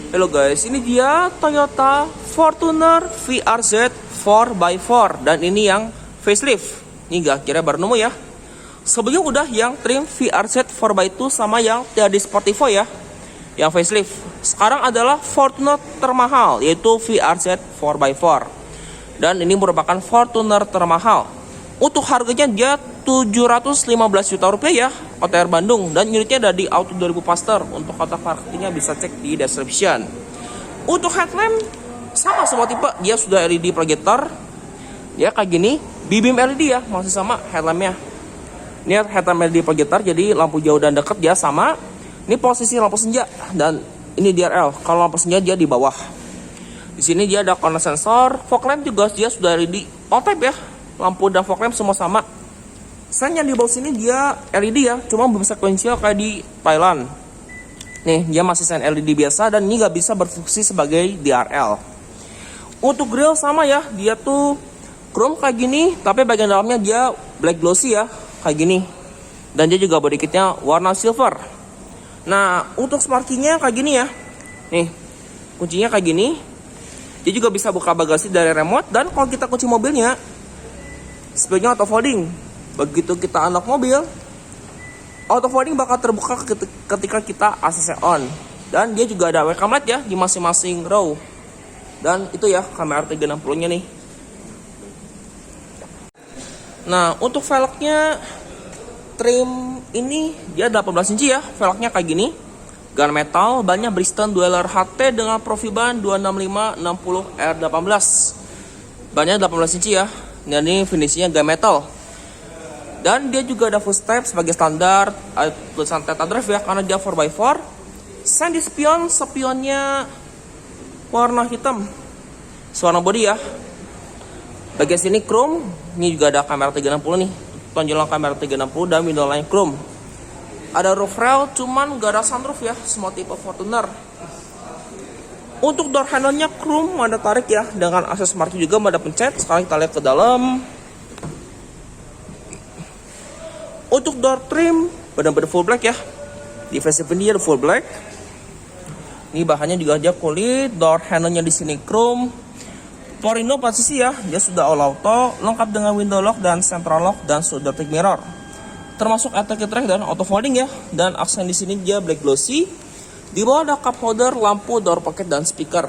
Halo guys, ini dia Toyota Fortuner VRZ 4x4 dan ini yang facelift. Ini gak kira baru nemu ya. Sebelumnya udah yang trim VRZ 4x2 sama yang TRD Sportivo ya, yang facelift. Sekarang adalah Fortuner termahal, yaitu VRZ 4x4. Dan ini merupakan Fortuner termahal. Untuk harganya dia 715 juta rupiah ya, OTR Bandung, dan unitnya ada di Auto 2000 Pasteur. Untuk kotak marketingnya bisa cek di description. Untuk headlamp sama semua tipe, dia sudah LED projector ya kayak gini, B-beam LED ya, masih sama headlampnya. Ini headlamp LED projector, jadi lampu jauh dan dekat dia sama. Ini posisi lampu senja dan ini DRL. Kalau lampu senja dia di bawah. Di sini dia ada corner sensor, fog lamp juga dia sudah LED all type ya. Lampu dan fog lamp semua sama. Sen yang di bawah sini dia LED ya, cuma belum sekuensial kayak di Thailand. Nih, dia masih sen LED biasa dan ini nggak bisa berfungsi sebagai DRL. Untuk grill sama ya, dia tuh chrome kayak gini, tapi bagian dalamnya dia black glossy ya, kayak gini. Dan dia juga body kitnya warna silver. Nah, untuk smart key-nya kayak gini ya. Nih, kuncinya kayak gini. Dia juga bisa buka bagasi dari remote, dan kalau kita kunci mobilnya, spionnya auto folding. Begitu kita unlock mobil, auto folding bakal terbuka ketika kita ACC on. Dan dia juga ada webcam light ya di masing-masing row. Dan itu ya kamera 360 nya nih. Nah, untuk velgnya trim ini dia 18 inci ya. Velgnya kayak gini, gunmetal, bannya Bridgestone Dweller HT dengan profil ban 265/60 R18. Bannya 18 inci ya. Dan ini finishnya gunmetal. Dan dia juga ada full step sebagai standar, tulisan Teta Drive ya, karena dia 4x4. Sen di spionnya warna hitam, warna body ya. Bagian sini chrome, ini juga ada kamera 360 nih, tonjolan kamera 360 dan window line chrome. Ada roof rail, cuman gak ada sunroof ya, semua tipe Fortuner. Untuk door handle-nya chrome, ada tarik ya, dengan akses smart key juga ada pencet. Sekarang kita lihat ke dalam. Untuk door trim benar-benar full black ya. Di facelift ini ada full black. Ini bahannya juga aja kulit. Door handle-nya di sini chrome. Power window posisi ya, dia sudah all auto, lengkap dengan window lock dan central lock dan sudah tilt mirror. Termasuk anti track dan auto folding ya. Dan aksen di sini dia black glossy. Di bawah ada cup holder, lampu, door pocket dan speaker.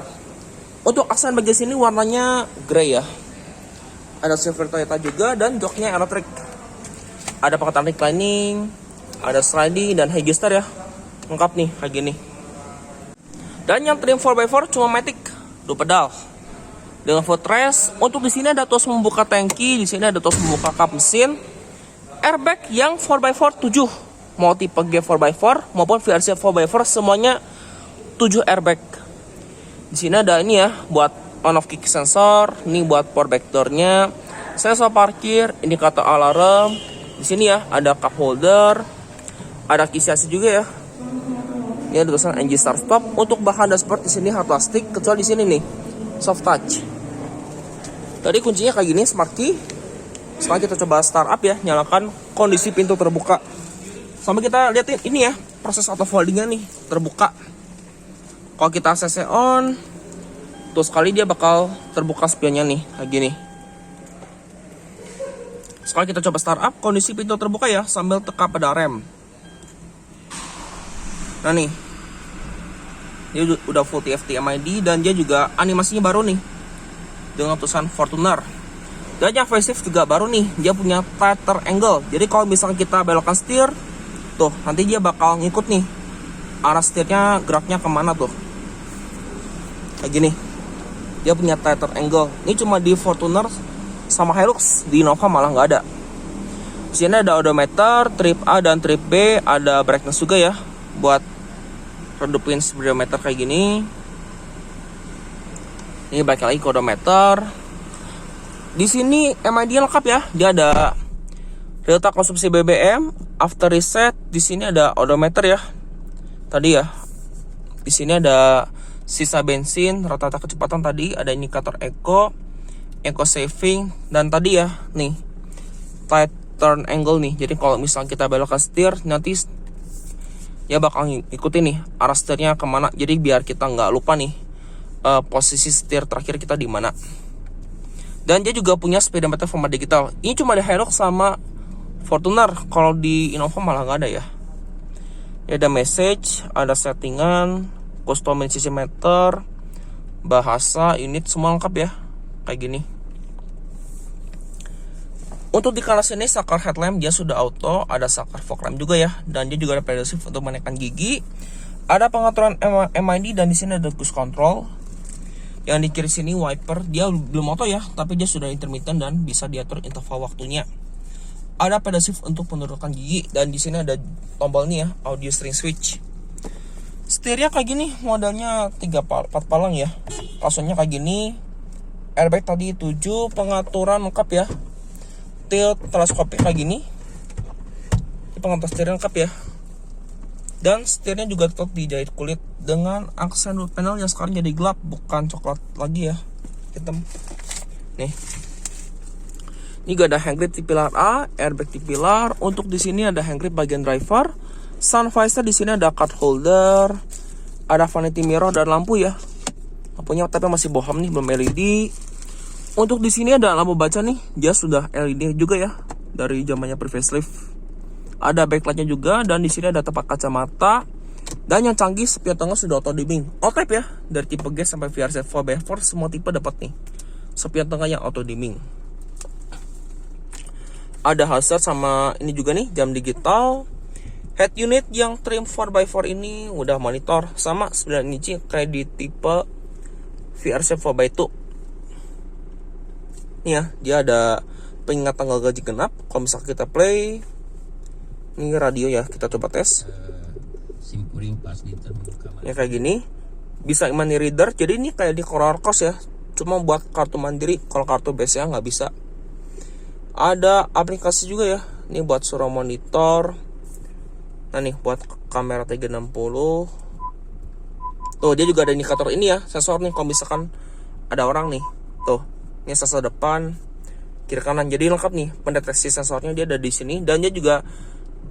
Untuk aksen bagian sini warnanya grey ya. Ada silver Toyota juga dan joknya elektrik. Ada paketan reclining, ada sliding dan high gesture ya. Lengkap nih kayak gini. Dan yang trim 4x4 cuma matic, 2 pedal. Dengan footrest. Untuk di sini ada tos membuka tangki, di sini ada tos membuka kap mesin. Airbag yang 4x4 7. Mau tipe G 4x4 maupun VRZ 4x4 semuanya 7 airbag. Di sini ada ini ya buat on off kick sensor, ini buat power back door-nya, sensor parkir, indikator alarm. Di sini ya ada cup holder, ada kisi juga ya. Ini ada tulisan engine start stop. Untuk bahan dashboard di sini hard plastik, kecuali di sini nih soft touch. Tadi kuncinya kayak gini, smart key. Sekarang kita coba start up ya, nyalakan kondisi pintu terbuka. Sampai kita lihatin ini ya, proses auto foldingnya nih, terbuka. Kalau kita ACC on, terus sekali dia bakal terbuka spionnya nih, kayak gini. Sekarang kita coba start up, kondisi pintu terbuka ya, sambil tekan pada rem. Nah nih, dia udah full TFT MID dan dia juga animasinya baru nih, dengan tulisan Fortuner. Dan yang facelift juga baru nih, dia punya tighter angle. Jadi kalau misalnya kita belokkan setir, tuh nanti dia bakal ngikut nih arah setirnya, geraknya kemana tuh, kayak gini. Dia punya tighter angle. Ini cuma di Fortuner sama Hilux, di Innova malah nggak ada. Di sini ada odometer trip A dan trip B, ada brightness juga ya buat redupin speedometer kayak gini. Ini balik lagi ke odometer. Di sini MID lengkap ya. Dia ada delta konsumsi BBM, after reset. Di sini ada odometer ya. Tadi ya. Di sini ada sisa bensin, rata-rata kecepatan tadi, ada indikator eco saving, dan tadi ya nih tight turn angle nih. Jadi kalau misalnya kita belokkan setir, nanti Ya bakal ikutin nih arah setirnya kemana. Jadi biar kita nggak lupa nih posisi setir terakhir kita di mana. Dan dia juga punya speedometer format digital. Ini cuma di Hilux sama Fortuner. Kalau di Innova malah nggak ada ya. Ya ada message, ada settingan, custom sisi meter, bahasa, unit, semua lengkap ya. Kayak gini. Untuk di kelas ini saklar headlamp dia sudah auto, ada saklar fog lamp juga ya, dan dia juga ada pedal shift untuk menekan gigi. Ada pengaturan MID dan di sini ada cruise control. Yang di kiri sini wiper, dia belum auto ya, tapi dia sudah intermittent dan bisa diatur interval waktunya. Ada pedal shift untuk menurunkan gigi dan di sini ada tombol nih ya, audio string switch. Setirnya kayak gini, modelnya 4 palang ya. Klasonya kayak gini. Airbag tadi 7, pengaturan lengkap ya. Tilt teleskopik kayak gini. Pengatur setirnya lengkap ya. Dan setirnya juga tetap dijahit kulit dengan aksen wood panel yang sekarang jadi gelap, bukan coklat lagi ya, hitam. Nih. Ini gak ada hand grip di pilar A, airbag di pilar. Untuk di sini ada hand grip bagian driver. Sun visor di sini ada card holder, ada vanity mirror dan lampu ya. Lampunya tapi masih bohong nih, belum LED. Untuk di sini ada lampu baca nih, dia sudah LED juga ya dari zamannya pre-facelift. Ada backlightnya juga dan di sini ada tempat kacamata. Dan yang canggih spion tengah sudah auto dimming. All type ya, dari tipe G sampai VRZ 4x4 semua tipe dapat nih. Spion tengah yang auto dimming. Ada hazard sama ini juga nih, jam digital. Head unit yang trim 4x4 ini udah monitor sama 9 inci kayak di tipe VRZ 4x2. Nih ya, dia ada pengingat tanggal ganjil genap. Kalau misalnya kita play, ini radio ya, kita coba tes. Ya kayak gini, bisa money reader. Jadi ini kayak di Korarkos ya, cuma buat kartu mandiri. Kalau kartu BCA nggak bisa. Ada aplikasi juga ya, ini buat suruh monitor. Nah nih buat kamera 360. Tuh dia juga ada indikator ini ya, sensor nih. Kalau misalkan ada orang nih, tuh ini sensor depan, kiri kanan. Jadi lengkap nih pendeteksi sensornya, dia ada di sini. Dan dia juga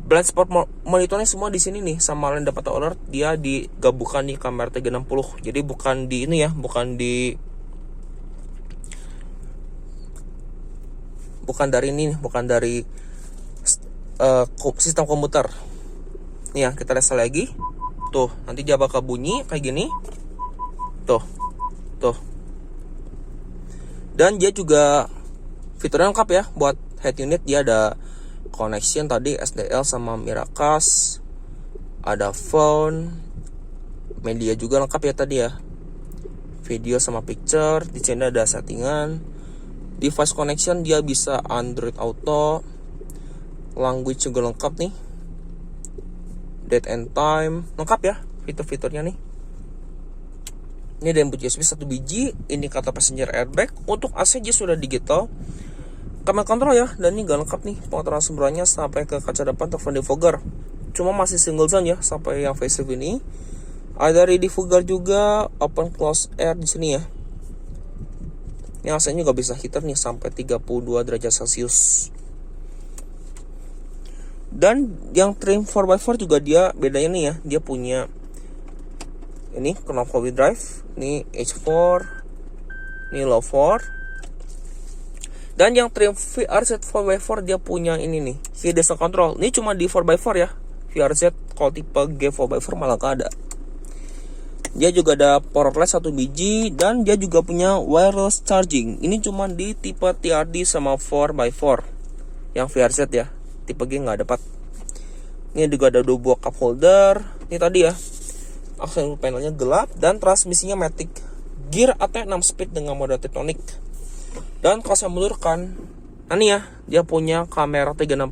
blind spot monitornya semua di sini nih, sama land depth alert dia digabungkan di kamera 360. Jadi bukan di ini ya, bukan dari ini, bukan dari sistem komputer. Nih ya, kita restart lagi. Tuh, nanti dia bakal bunyi kayak gini. Tuh. Dan dia juga fiturnya lengkap ya. Buat head unit dia ada connection tadi SDL sama Miracast. Ada phone. Media juga lengkap ya tadi ya. Video sama picture. Di sini ada settingan. Device connection dia bisa Android Auto. Language juga lengkap nih. Date and time lengkap ya fitur-fiturnya nih. Ini ada input USB 1 biji, indikator passenger airbag. Untuk AC sudah digital. Kamera kontrol ya, dan ini gak lengkap nih pengaturan sumberannya sampai ke kaca depan telepon defogger. Cuma masih single zone ya sampai yang facelift ini. Ada rear defogger juga, open close air di sini ya. Yang AC-nya juga bisa heater nih sampai 32 derajat Celcius. Dan yang trim 4x4 juga dia bedanya nih ya, dia punya ini knob wheel drive, ini H4, ini low 4. Dan yang trim VRZ 4x4 dia punya ini nih, key descent control. Ini cuma di 4x4 ya, VRZ kalau tipe G 4x4 malah gak ada. Dia juga ada power outlet 1 biji dan dia juga punya wireless charging. Ini cuma di tipe TRD sama 4x4 yang VRZ ya. Tipe G nggak dapat. Ini juga ada 2 buah cup holder. Ini tadi ya, aksen panelnya gelap dan transmisinya matic. Gear AT 6 speed dengan mode Tectonic. Dan kalau saya mundurkan, nah nih ya, dia punya kamera 360.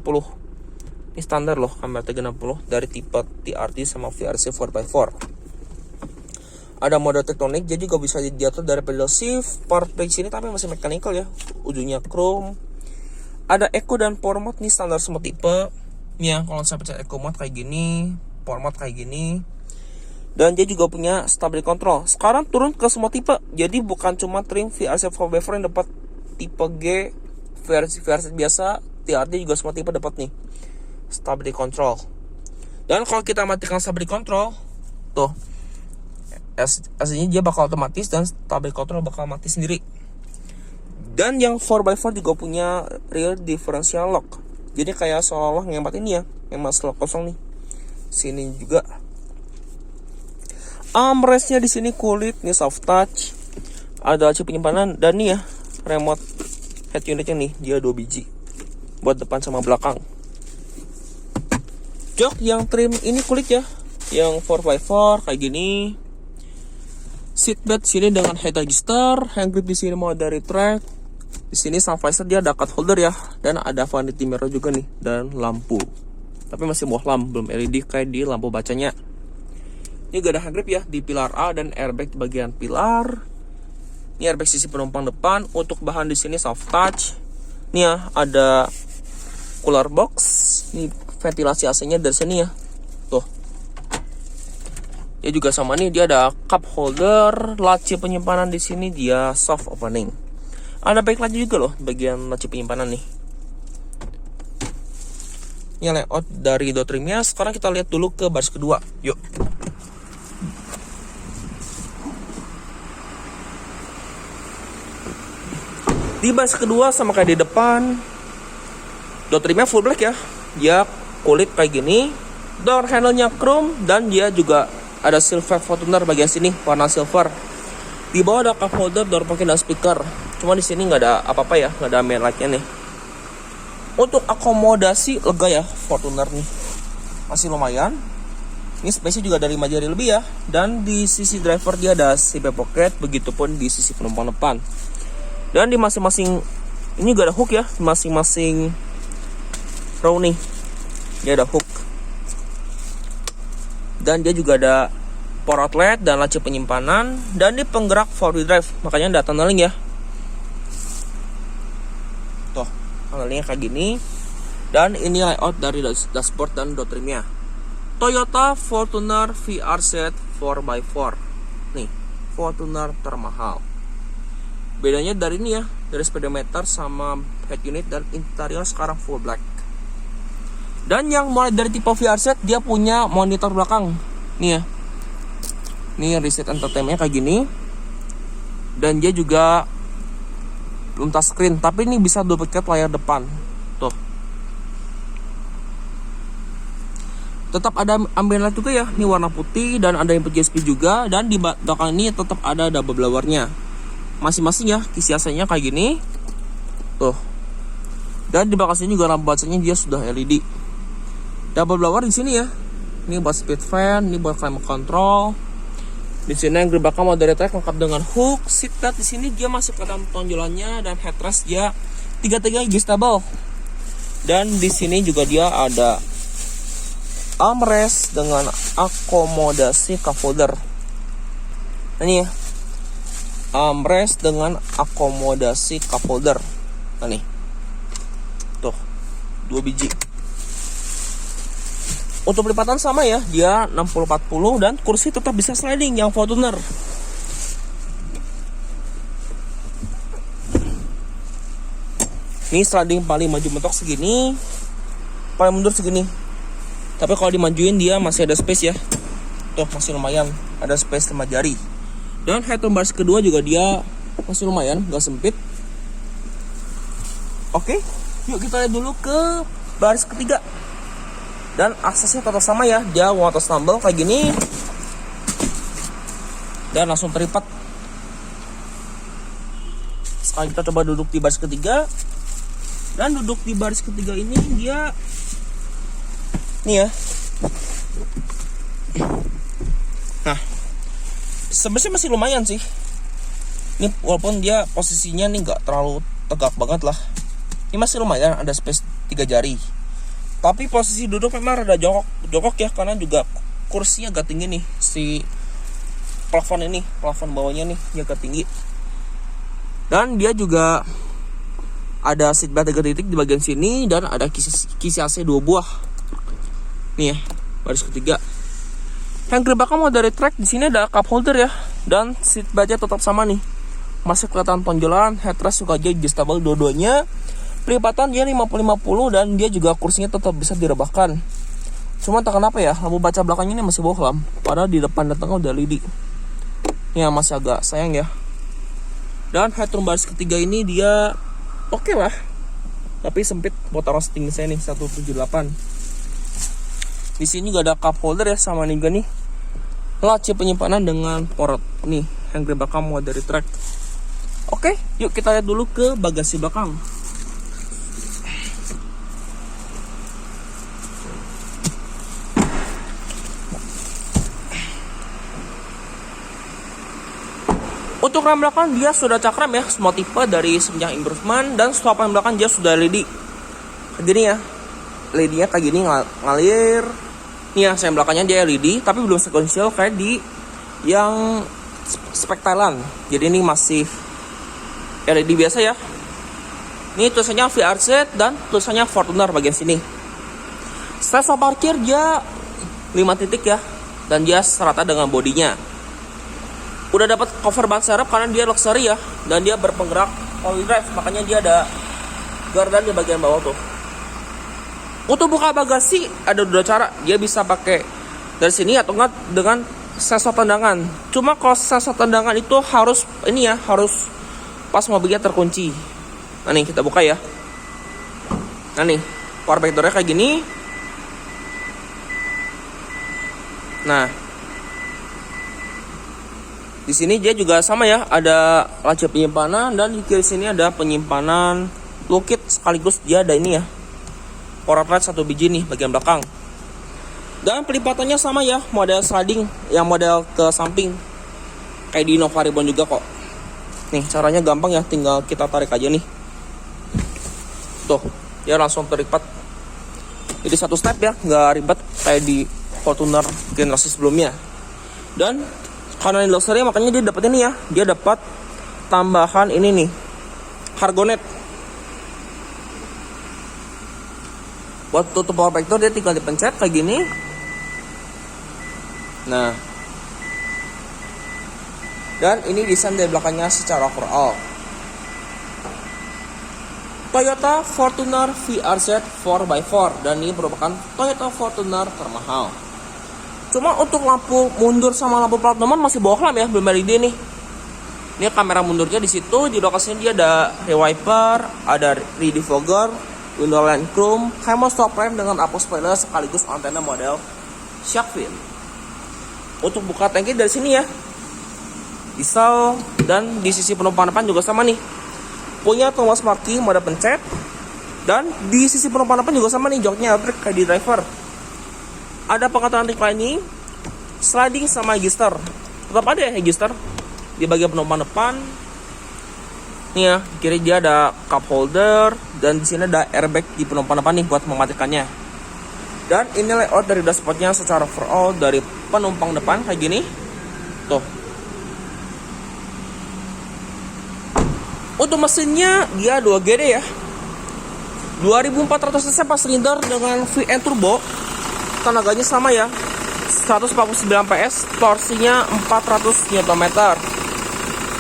Ini standar loh kamera 360 dari tipe TRD sama VRC 4x4. Ada mode Tectonic, jadi juga bisa diatur dari pedal shift. Part brake sini tapi masih mechanical ya, ujungnya chrome. Ada eco dan power mode nih standar semua tipe. Ya, kalau saya pencet eco mode kayak gini, power mode kayak gini. Dan dia juga punya stability control. Sekarang turun ke semua tipe. Jadi bukan cuma trim VRZ 4x4 yang dapat tipe G, VRZ biasa, TRD juga semua tipe dapat nih stability control. Dan kalau kita matikan stability control, tuh aslinya dia bakal otomatis dan stability control bakal mati sendiri. Dan yang 4x4 juga punya rear differential lock. Jadi kayak seolah-olah ngempat ini ya, yang masalah kosong nih. Sini juga. Armrestnya di sini kulit, nih soft touch. Ada laci penyimpanan dan nih ya, remote head unitnya nih, dia 2 biji. Buat depan sama belakang. Jok yang trim ini kulit ya, yang 4x4 kayak gini. Seatbelt sini dengan head adjuster, hand grip di sini mau dari track. Di sini sun visor dia ada cup holder ya, dan ada vanity mirror juga nih, dan lampu. Tapi masih bawah lampu, belum LED kayak di lampu bacanya. Ini juga ada hand grip ya di pilar A dan airbag di bagian pilar. Ini airbag sisi penumpang depan. Untuk bahan di sini soft touch. Ini ya ada cooler box. Ini ventilasi AC-nya dari sini ya. Tuh. Dia juga sama nih, dia ada cup holder, laci penyimpanan di sini dia soft opening. Ada backlight juga loh bagian laci penyimpanan nih. Ini layout dari door trimnya. Sekarang kita lihat dulu ke baris kedua. Yuk. Di baris kedua sama kayak di depan, door trimnya full black ya. Dia kulit kayak gini. Door handle-nya chrome dan dia juga ada silver Fortuner bagian sini warna silver. Di bawah ada cup holder, door pocket dan speaker. Cuma di sini nggak ada apa-apa ya, nggak ada main light-nya nih. Untuk akomodasi lega ya Fortuner nih, masih lumayan. Ini space-nya juga dari 5 jari lebih ya. Dan di sisi driver dia ada zip pocket, begitupun di sisi penumpang depan. Dan di masing-masing ini juga ada hook ya, masing-masing row nih. Dia ada hook. Dan dia juga ada power outlet dan laci penyimpanan, dan di penggerak 4-wheel drive, makanya ada tunneling ya. Tuh, tunnelingnya kayak gini. Dan ini layout dari dashboard dan door trimnya. Toyota Fortuner VRZ 4x4. Nih, Fortuner termahal. Bedanya dari ini ya, dari speedometer sama head unit, dan interior sekarang full black. Dan yang mulai dari tipe VRZ, dia punya monitor belakang. Nih ya. Ini reset entertainment kayak gini. Dan dia juga belum touchscreen, tapi ini bisa duplicate layar depan. Tuh. Tetap ada ambient light juga ya. Ini warna putih dan ada input USB juga, dan di belakang ini tetap ada double blowernya. Masing-masing ya, kisi AC-nya kayak gini. Tuh. Dan di belakang sini juga lampu bacanya dia sudah LED. Double blower di sini ya. Ini buat speed fan, ini buat climate control. Di sini yang belakang mau dari track lengkap dengan hook. Seat belt di sini dia masih kelihatan tonjolannya, dan headrest dia 3 adjustable. Dan di sini juga dia ada armrest dengan akomodasi cup holder. Nah, ini ya, armrest dengan akomodasi cup holder. Nah nih, tuh 2 biji. Untuk pelipatan sama ya, dia 60-40, dan kursi tetap bisa sliding yang Fortuner. Ini sliding paling maju mentok segini, paling mundur segini. Tapi kalau dimajuin dia masih ada space ya. Tuh masih lumayan, ada space 5 jari. Dan headroom baris kedua juga dia masih lumayan, gak sempit. Oke, yuk kita lihat dulu ke baris ketiga. Dan aksesnya tetap sama ya, dia water stumble kayak gini. Dan langsung teripat. Sekarang kita coba duduk di baris ketiga. Dan duduk di baris ketiga ini dia, nih ya. Nah, sebenarnya masih lumayan sih. Ini walaupun dia posisinya nih nggak terlalu tegak banget lah. Ini masih lumayan, ada space 3 jari. Tapi posisi duduk memang rada jongkok ya, karena juga kursinya agak tinggi nih. Si plafon ini, plafon bawahnya nih dia agak tinggi. Dan dia juga ada seat belt 3 titik di bagian sini, dan ada kisi AC 2 buah. Nih ya, baris ketiga. Yang belakang mau dari track, di sini ada cup holder ya, dan seat beltnya tetap sama nih. Masih kelihatan tonjolan, headrest juga aja adjustable dua-duanya. Pelipatan dia 50-50, dan dia juga kursinya tetap bisa direbahkan. Cuma entah kenapa ya, lampu baca belakangnya ini masih bohlam. Padahal di depan dan tengah udah LED. Ini yang masih agak sayang ya. Dan headroom baris ketiga ini dia oke lah. Tapi sempit buat taruh setting saya nih 178. Di sini juga ada cup holder ya sama nih nih. Laci penyimpanan dengan port nih, handbrake belakang mulai dari track. Oke, yuk kita lihat dulu ke bagasi belakang. Untuk rem belakang dia sudah cakram ya, semua tipe dari semenjak improvement, dan stopan belakang dia sudah LED. Gini ya, LED-nya kayak gini ngalir. Nih ya, sen belakangnya dia LED, tapi belum sequential kayak di yang spek Thailand. Jadi ini masih LED biasa ya. Ini tulisannya VRZ dan tulisannya Fortuner bagian sini. Stop parkir dia 5 titik ya, dan dia serata dengan bodinya. Udah dapat cover ban serep karena dia luxury ya, dan dia berpenggerak all-wheel drive, makanya dia ada gardan di bagian bawah tuh. Untuk buka bagasi ada dua cara, dia bisa pakai dari sini atau enggak dengan sensor tendangan. Cuma kalau sensor tendangan itu harus ini ya, harus pas mobilnya terkunci. Nah nih kita buka ya. Nah nih power back door-nya kayak gini. Nah di sini dia juga sama ya, ada laci penyimpanan, dan di kiri sini ada penyimpanan toolkit, sekaligus dia ada ini ya, power outlet 1 biji nih bagian belakang. Dan pelipatannya sama ya, model sliding yang model ke samping kayak di Innova Reborn juga kok. Nih caranya gampang ya, tinggal kita tarik aja nih. Tuh, dia langsung terikat. Jadi satu step ya, nggak ribet kayak di Fortuner generasi sebelumnya. Dan karena ini luxury makanya dia dapat ini ya, dia dapat tambahan ini nih, Cargonet. Buat tutup power back door dia tinggal dipencet kayak gini. Nah, dan ini desain dari belakangnya secara overall. Toyota Fortuner VRZ 4x4, dan ini merupakan Toyota Fortuner termahal. Cuma untuk lampu mundur sama lampu plat nomor masih bohlam ya, belum LED nih. Ini kamera mundurnya di situ, di lokasinya dia ada rear wiper, ada rear defogger, window line chrome, camera stop lamp dengan apus spoiler sekaligus antena model shark fin. Untuk buka tangki dari sini ya, diesel, dan di sisi penumpang depan juga sama nih. Punya tombol smart key mode pencet, dan di sisi penumpang depan juga sama nih, joknya elektrik kayak di driver. Ada pengaturan reclining, sliding sama register. Tetap ada ya register di bagian penumpang depan. Nih ya, di kiri dia ada cup holder, dan di sini ada airbag di penumpang depan nih buat mematikannya. Dan ini layout dari dashboardnya secara overall dari penumpang depan kayak gini. Tuh. Untuk mesinnya dia 2GD ya. 2400 cc 4 silinder dengan VN turbo. Tenaganya sama ya, 149 PS, torsinya 400 Nm.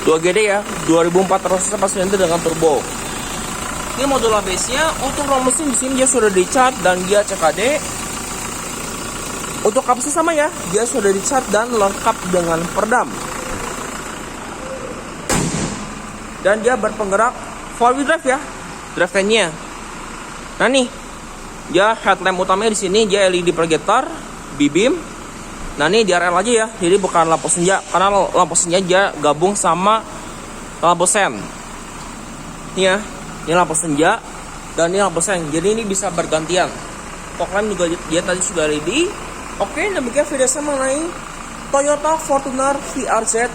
2GD ya, 2400 cc 4 silinder dengan turbo. Ini modul ABS-nya. Untuk rong mesin di sini dia sudah dicat dan dia CKD. Untuk kapasnya sama ya, dia sudah dicat dan lengkap dengan perdam. Dan dia berpenggerak 4-wheel drive ya, drivetrain-nya. Nah nih, dia headlamp utamanya di sini dia LED projector, B-beam. Nah ini DRL aja ya, jadi bukan lampu senja, karena lampu senja dia gabung sama lampu sen. Ini ya, ini lampu senja dan ini lampu sen. Jadi ini bisa bergantian. Fog lamp juga dia tadi sudah LED. Oke, demikian video saya mengenai Toyota Fortuner VRZ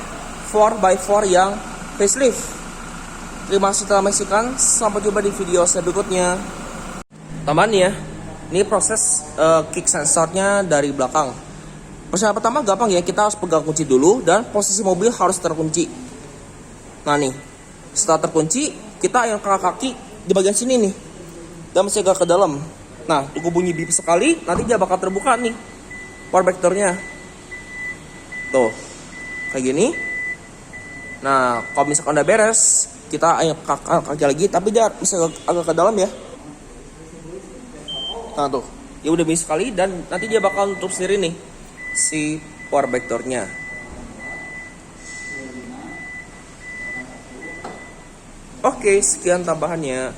4x4 yang facelift. Terima kasih telah menyaksikan. Sampai jumpa di video saya berikutnya. Tambahan ya, ini proses kick sensornya dari belakang. Proses pertama gampang ya, kita harus pegang kunci dulu dan posisi mobil harus terkunci. Nah nih, setelah terkunci, kita angkat kaki di bagian sini nih, dan masih agak ke dalam. Nah, tunggu bunyi beep sekali, nanti dia bakal terbuka nih power back door-nya. Tuh, kayak gini. Nah, kalau misalkan udah beres, kita angkat kaki lagi, tapi dia bisa agak ke dalam ya. Nah tuh, ya udah mini sekali, dan nanti dia bakal nutup sendiri nih si power back door-nya. Oke, sekian tambahannya.